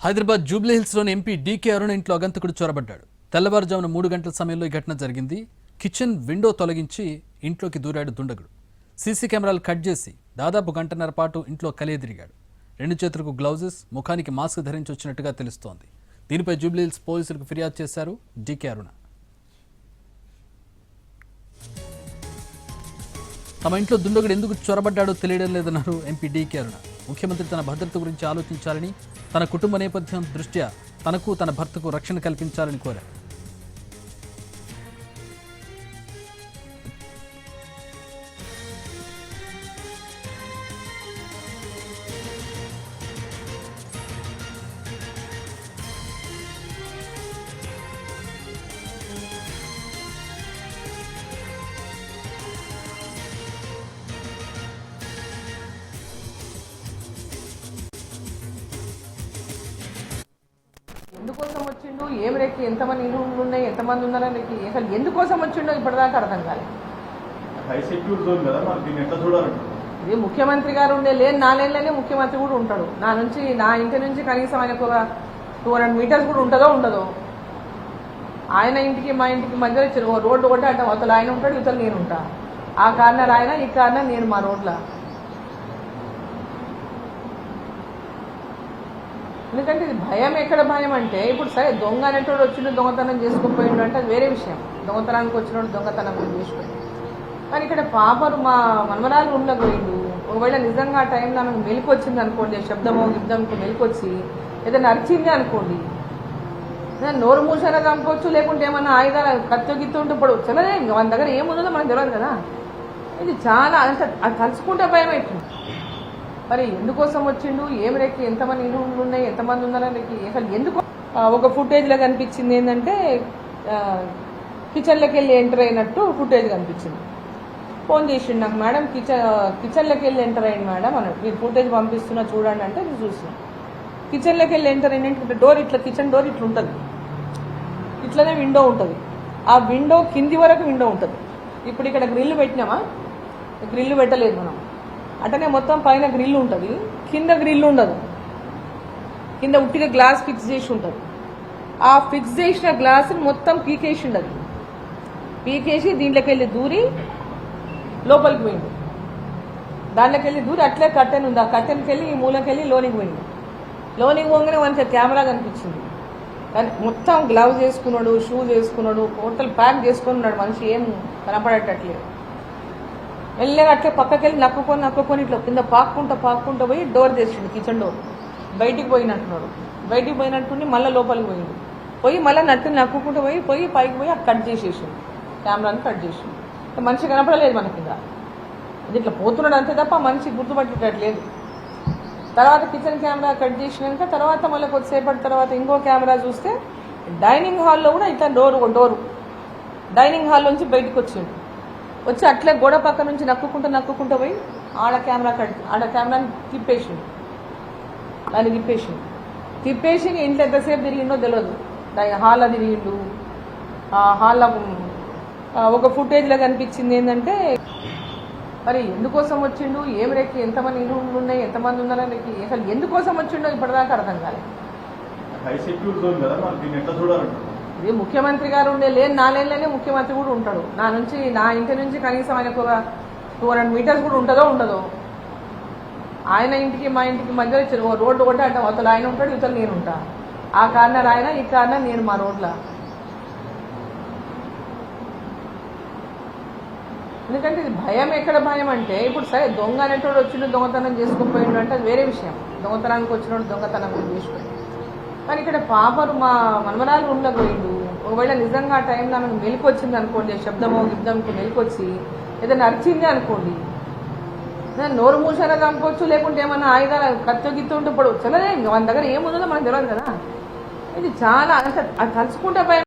Hyderabad Jubilee హిల్స్లోని MP DK అరుణ ఇంట్లో అగంతకుడు చొరబడ్డాడు. తెల్లవారుజామున 3 గంటల సమయంలో ఈ ఘటన జరిగింది. కిచెన్ విండో తొలగించి ఇంట్లోకి దూరాడు దుండగుడు. సీసీ కెమెరాలు కట్ చేసి దాదాపు గంటన్నర పాటు ఇంట్లో కలియదిరిగాడు. 2 చేతులకు గ్లౌజెస్, ముఖానికి మాస్క్ ధరించి వచ్చినట్టుగా తెలుస్తోంది. దీనిపై జూబ్లీ హిల్స్ పోలీసులకు ఫిర్యాదు చేశారు డీకే అరుణ. తమ ఇంట్లో దుండగుడు ఎందుకు చొరబడ్డాడో తెలియడం లేదన్నారు ఎంపీ డీకే అరుణ. ముఖ్యమంత్రి తన భద్రత గురించి ఆలోచించాలని, తన కుటుంబ నేపథ్యం దృష్ట్యా తనకు తన భర్తకు రక్షణ కల్పించాలని కోరారు. ఎందుకోసం వచ్చిండు, ఏం రేఖ, ఎంతమంది ఇల్లు ఉన్నాయి, ఎంతమంది ఉన్నారని అసలు ఎందుకోసం వచ్చిండో ఇప్పటిదాకా అర్థం కాలేదు. ఇది ముఖ్యమంత్రి గారు ఉండే లేని 4 ఏళ్ళనే ముఖ్యమంత్రి కూడా ఉంటాడు. నా ఇంటి నుంచి కనీసం ఆయనకు 200 మీటర్స్ కూడా ఉంటుందో ఉండదో. ఆయన ఇంటికి మా ఇంటికి మధ్యలో రోడ్డు ఒకటి అంటే అవతల ఆయన ఉంటాడు, ఇవతల నేను ఉంటా. ఆ కార్నర్ ఆయన, ఈ కార్నర్ నేను మా రోడ్ల. ఎందుకంటే ఇది భయం. ఎక్కడ భయం అంటే ఇప్పుడు సరే దొంగ అనేటోడు వచ్చిండు, దొంగతనం చేసుకుపోయిండు అంటే అది వేరే విషయం. దొంగతనానికి వచ్చినోడు దొంగతనం చేసుకుని, కానీ ఇక్కడ పాపరు మా మనమరాలు రూమ్లో పోయిండు. ఒకవేళ నిజంగా ఆ టైంలో ఆమెకు మెలకు వచ్చింది అనుకోండి, శబ్దమో గిబ్దంకు మెలకొచ్చి ఏదైనా నరిచింది అనుకోండి, నోరు మూసారా చంపవచ్చు, లేకుంటే ఏమన్నా ఆయుధాలు కత్తి గిత్తు ఉంటే ఇప్పుడు చల్లదే. ఇంకా మన దగ్గర ఏముందో మనకు తెలియదు కదా. ఇది చాలా అంటే అది తలుచుకుంటే భయం అవుతుంది. మరి ఎందుకోసం వచ్చిండు, ఏం రేఖ, ఎంతమంది ఇల్లు ఉన్నాయి, ఎంతమంది ఉన్నారని అసలు ఎందుకు. ఒక ఫుటేజ్లో కనిపించింది ఏంటంటే కిచెన్లోకి వెళ్ళి ఎంటర్ అయినట్టు ఫుటేజ్ కనిపించింది. ఫోన్ చేసిండు నాకు, మేడం కిచెన్లోకి వెళ్ళి ఎంటర్ అయ్యింది మేడం అన్నాడు. మీరు ఫుటేజ్ పంపిస్తున్నా చూడండి అంటే నేను చూసిన. కిచెన్లోకి వెళ్ళి ఎంటర్ అయినట్టు డోర్ ఇట్లా, కిచెన్ డోర్ ఇట్లా ఉంటుంది, ఇట్లనే విండో ఉంటుంది. ఆ విండో కింది వరకు విండో ఉంటుంది. ఇప్పుడు ఇక్కడ గ్రిల్ పెట్టినామా, గ్రిల్ పెట్టలేదు మనం. అటనే మొత్తం పైన గ్రిల్ ఉంటుంది, కింద గ్రిల్ ఉండదు. కింద ఉట్టిగా గ్లాస్ ఫిక్స్ చేసి ఉంటుంది. ఆ ఫిక్స్ చేసిన గ్లాస్ మొత్తం పీకేసి ఉండదు. పీకేసి దీంట్లోకి వెళ్ళి దూరి లోపలికి పోయింది. దాంట్లోకి వెళ్ళి దూరి అట్లే కట్టెన్ ఉంది, ఆ కట్టెన్కి వెళ్ళి ఈ మూలకి వెళ్ళి లోనికి పోయింది. లోనికి పోగానే మనకి కెమెరా కనిపించింది. కానీ మొత్తం గ్లౌజ్ వేసుకున్నాడు, షూస్ వేసుకున్నాడు, టోటల్ ప్యాక్ చేసుకుని ఉన్నాడు. మనిషి ఏం కనపడేటట్లేదు. మెల్లగా అట్లే పక్కకెళ్ళి నక్కుకొని ఇట్లా కింద పాక్కుంటా పోయి డోర్ చేసిండు, కిచెన్ డోర్. బయటికి పోయినట్టున్నాడు. బయటికి పోయినట్టుండి మళ్ళీ లోపలికి పోయి మళ్ళీ నక్కుకుంటూ పోయి పైకి పోయి అక్కడ కట్ చేసేసిండు, కెమెరాని కట్ చేసిండు. మనిషి కనపడలేదు మన కింద. అది ఇట్లా పోతున్నాడు అంతే తప్ప మనిషి గుర్తుపట్టేటట్లేదు. తర్వాత కిచెన్ కెమెరా కట్ చేసినాక తర్వాత మళ్ళీ కొద్దిసేపటి తర్వాత ఇంకో కెమెరా చూస్తే డైనింగ్ హాల్లో కూడా ఇట్లా డోరు డైనింగ్ హాల్ నుంచి బయటకు వచ్చి అట్లే గోడ పక్క నుంచి నక్కుకుంటూ పోయి ఆడ కెమెరాని తిప్పేసి ఇంట్లో ఎంతసేపు తిరిగిండో తెలియదు. హాల్లో తిరిగిండు. హాల్లో ఒక ఫుటేజ్లో కనిపించింది ఏంటంటే మరి ఎందుకోసం వచ్చిండు, ఏం రేఖ, ఎంతమంది ఇల్లు ఉన్నాయి, ఎంతమంది ఉన్నారని అసలు ఎందుకోసం వచ్చిండో ఇప్పటిదాకా అర్థం కాలేదు. ఇది ముఖ్యమంత్రి గారు ఉండే లేని 4 ఏళ్ళనే ముఖ్యమంత్రి కూడా ఉంటాడు. నా ఇంటి నుంచి కనీసం ఆయనకు 200 మీటర్స్ కూడా ఉంటుందో ఉండదో. ఆయన ఇంటికి మా ఇంటికి మధ్యలో రోడ్డు ఒకటి అంటే అవతల ఆయన ఉంటాడు, ఇవతల నేను ఉంటా. ఆ కార్నర్ ఆయన, ఈ కార్నర్ నేను మా రోడ్ల. ఎందుకంటే ఇది భయం. ఎక్కడ భయం అంటే ఇప్పుడు సరే దొంగ అనేటోడు వచ్చిండు, దొంగతనం చేసుకుపోయిండు అంటే అది వేరే విషయం. దొంగతనానికి వచ్చినోడు దొంగతనం చేసుకుని, కానీ ఇక్కడ పాపరు మా మనమరాలు రూమ్లో పోయిండు. ఒకవేళ నిజంగా ఆ టైంలో ఆమెకు మెలకు వచ్చింది అనుకోండి, శబ్దమో గిబ్దంకు మెలకొచ్చి ఏదైనా నరిచింది అనుకోండి, నోరు మూసారా చంపవచ్చు, లేకుంటే ఏమన్నా ఆయుధాలు కత్తి గిత్తు ఉంటే ఇప్పుడు చల్లదే. ఇంకా మన దగ్గర ఏముందో మనకు తెలియదు కదా. ఇది చాలా అంటే అది తలుచుకుంటే భయం.